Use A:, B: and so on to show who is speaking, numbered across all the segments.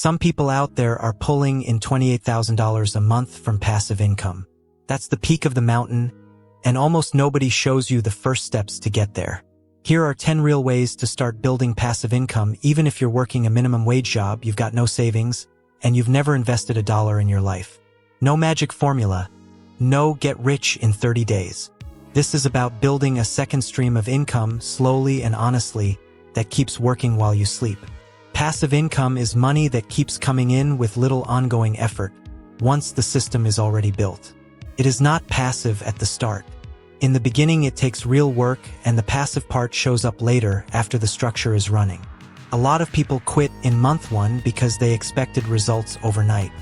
A: Some people out there are pulling in $28,000 a month from passive income. That's the peak of the mountain, and almost nobody shows you the first steps to get there. Here are 10 real ways to start building passive income even if you're working a minimum wage job, you've got no savings, and you've never invested a dollar in your life. No magic formula. No get rich in 30 days. This is about building a second stream of income slowly and honestly that keeps working while you sleep. Passive income is money that keeps coming in with little ongoing effort once the system is already built. It is not passive at the start. In the beginning, it takes real work, and the passive part shows up later after the structure is running. A lot of people quit in month 1 because they expected results overnight.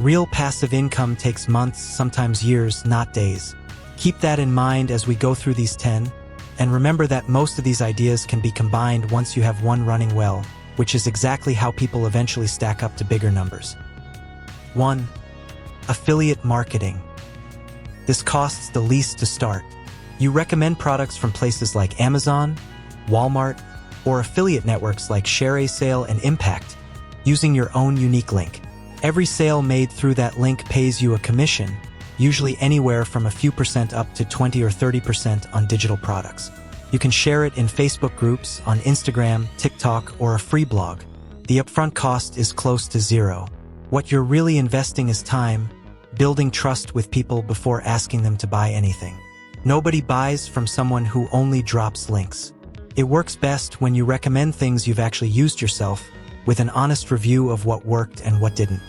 A: Real passive income takes months, sometimes years, not days. Keep that in mind as we go through these 10, and remember that most of these ideas can be combined once you have one running well, which is exactly how people eventually stack up to bigger numbers. 1. Affiliate marketing. This costs the least to start. You recommend products from places like Amazon, Walmart, or affiliate networks like ShareASale and Impact, using your own unique link. Every sale made through that link pays you a commission, usually anywhere from a few percent up to 20 or 30% on digital products. You can share it in Facebook groups, on Instagram, TikTok, or a free blog. The upfront cost is close to zero. What you're really investing is time, building trust with people before asking them to buy anything. Nobody buys from someone who only drops links. It works best when you recommend things you've actually used yourself, with an honest review of what worked and what didn't.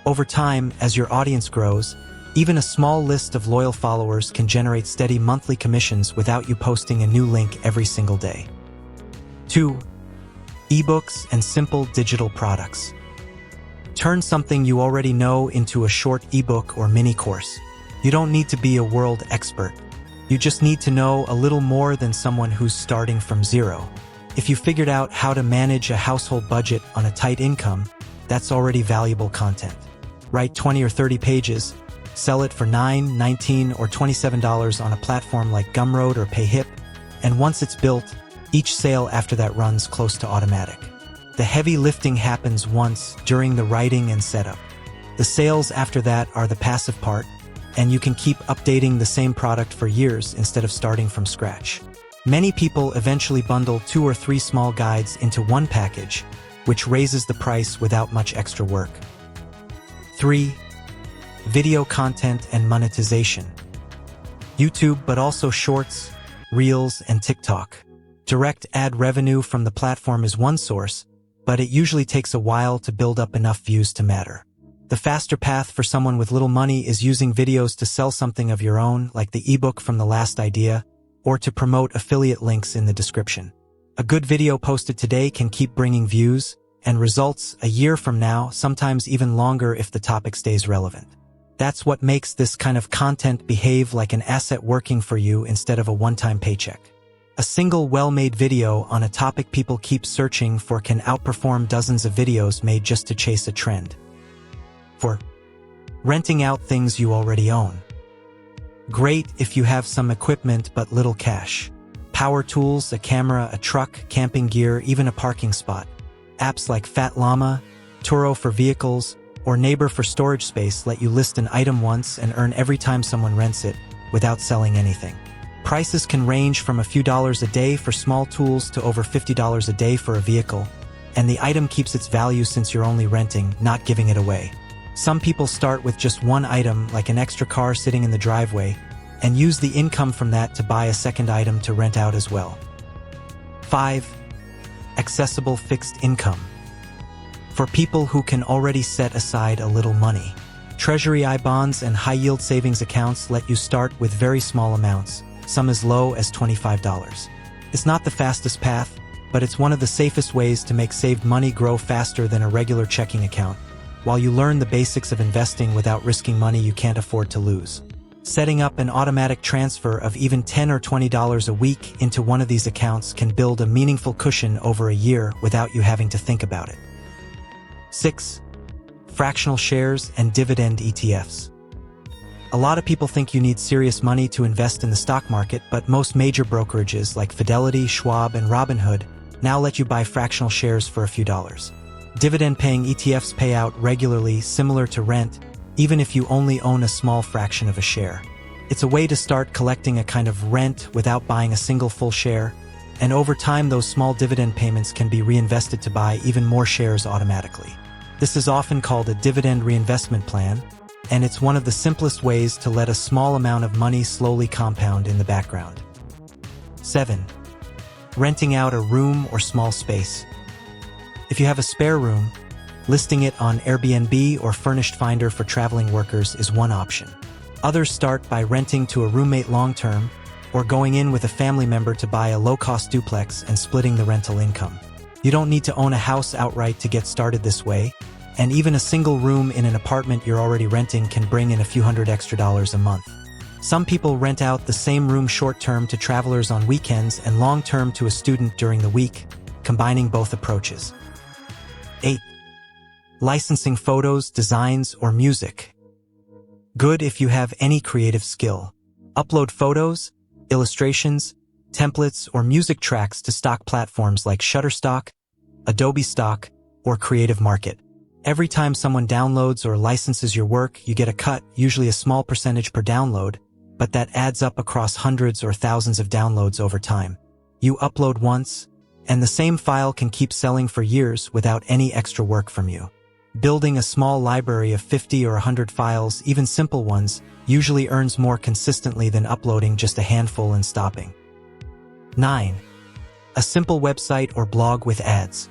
A: Over time, as your audience grows, even a small list of loyal followers can generate steady monthly commissions without you posting a new link every single day. 2. Ebooks and simple digital products. Turn something you already know into a short ebook or mini course. You don't need to be a world expert. You just need to know a little more than someone who's starting from zero. If you figured out how to manage a household budget on a tight income, that's already valuable content. Write 20 or 30 pages, sell it for $9, $19, or $27 on a platform like Gumroad or PayHip, and once it's built, each sale after that runs close to automatic. The heavy lifting happens once during the writing and setup. The sales after that are the passive part, and you can keep updating the same product for years instead of starting from scratch. Many people eventually bundle 2 or 3 small guides into one package, which raises the price without much extra work. 3. Video content and monetization. YouTube, but also Shorts, Reels, and TikTok. Direct ad revenue from the platform is one source, but it usually takes a while to build up enough views to matter. The faster path for someone with little money is using videos to sell something of your own, like the ebook from the last idea, or to promote affiliate links in the description. A good video posted today can keep bringing views and results a year from now, sometimes even longer if the topic stays relevant. That's what makes this kind of content behave like an asset working for you instead of a one-time paycheck. A single well-made video on a topic people keep searching for can outperform dozens of videos made just to chase a trend. 4. Renting out things you already own. Great if you have some equipment but little cash. Power tools, a camera, a truck, camping gear, even a parking spot. Apps like Fat Llama, Turo for vehicles, or Neighbor for storage space let you list an item once and earn every time someone rents it without selling anything. Prices can range from a few dollars a day for small tools to over $50 a day for a vehicle, and the item keeps its value since you're only renting, not giving it away. Some people start with just one item, like an extra car sitting in the driveway, and use the income from that to buy a second item to rent out as well. 5. Accessible fixed income. For people who can already set aside a little money. Treasury I-bonds and high-yield savings accounts let you start with very small amounts, some as low as $25. It's not the fastest path, but it's one of the safest ways to make saved money grow faster than a regular checking account, while you learn the basics of investing without risking money you can't afford to lose. Setting up an automatic transfer of even $10 or $20 a week into one of these accounts can build a meaningful cushion over a year without you having to think about it. 6. Fractional shares and dividend ETFs. A lot of people think you need serious money to invest in the stock market, but most major brokerages like Fidelity, Schwab, and Robinhood now let you buy fractional shares for a few dollars. Dividend-paying ETFs pay out regularly, similar to rent, even if you only own a small fraction of a share. It's a way to start collecting a kind of rent without buying a single full share, and over time those small dividend payments can be reinvested to buy even more shares automatically. This is often called a dividend reinvestment plan, and it's one of the simplest ways to let a small amount of money slowly compound in the background. 7. Renting out a room or small space. If you have a spare room, listing it on Airbnb or Furnished Finder for traveling workers is one option. Others start by renting to a roommate long-term, or going in with a family member to buy a low-cost duplex and splitting the rental income. You don't need to own a house outright to get started this way, and even a single room in an apartment you're already renting can bring in a few $100 extra a month. Some people rent out the same room short-term to travelers on weekends and long-term to a student during the week, combining both approaches. 8. Licensing photos, designs, or music. Good if you have any creative skill. Upload photos, illustrations, templates, or music tracks to stock platforms like Shutterstock, Adobe Stock, or Creative Market. Every time someone downloads or licenses your work, you get a cut, usually a small percentage per download, but that adds up across hundreds or thousands of downloads over time. You upload once, and the same file can keep selling for years without any extra work from you. Building a small library of 50 or 100 files, even simple ones, usually earns more consistently than uploading just a handful and stopping. 9. A simple website or blog with ads.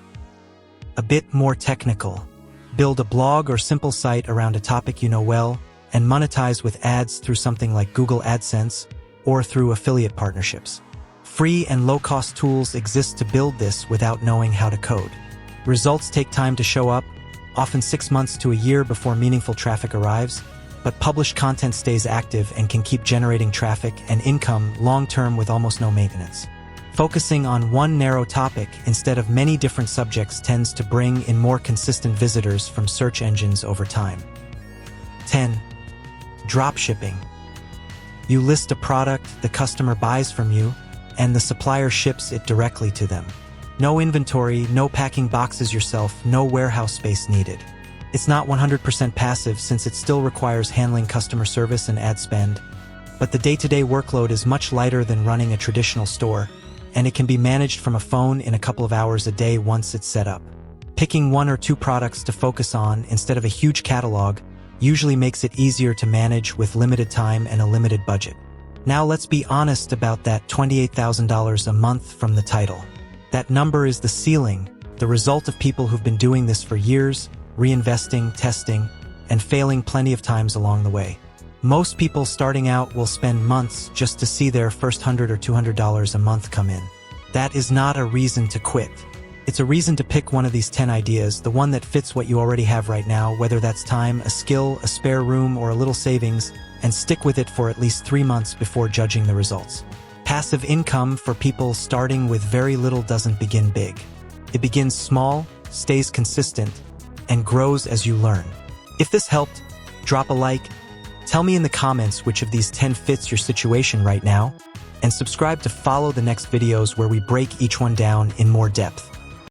A: A bit more technical. Build a blog or simple site around a topic you know well, and monetize with ads through something like Google AdSense or through affiliate partnerships. Free and low-cost tools exist to build this without knowing how to code. Results take time to show up, often 6 months to a year before meaningful traffic arrives, but published content stays active and can keep generating traffic and income long-term with almost no maintenance. Focusing on one narrow topic instead of many different subjects tends to bring in more consistent visitors from search engines over time. 10. Dropshipping. You list a product the customer buys from you, and the supplier ships it directly to them. No inventory, no packing boxes yourself, no warehouse space needed. It's not 100% passive since it still requires handling customer service and ad spend, but the day-to-day workload is much lighter than running a traditional store, and it can be managed from a phone in a couple of hours a day once it's set up. Picking 1 or 2 products to focus on instead of a huge catalog usually makes it easier to manage with limited time and a limited budget. Now let's be honest about that $28,000 a month from the title. That number is the ceiling, the result of people who've been doing this for years, reinvesting, testing, and failing plenty of times along the way. Most people starting out will spend months just to see their first $100 or $200 a month come in. That is not a reason to quit. It's a reason to pick one of these 10 ideas, the one that fits what you already have right now, whether that's time, a skill, a spare room, or a little savings, and stick with it for at least 3 months before judging the results. Passive income for people starting with very little doesn't begin big. It begins small, stays consistent, and grows as you learn. If this helped, drop a like, tell me in the comments which of these 10 fits your situation right now, and subscribe to follow the next videos where we break each one down in more depth.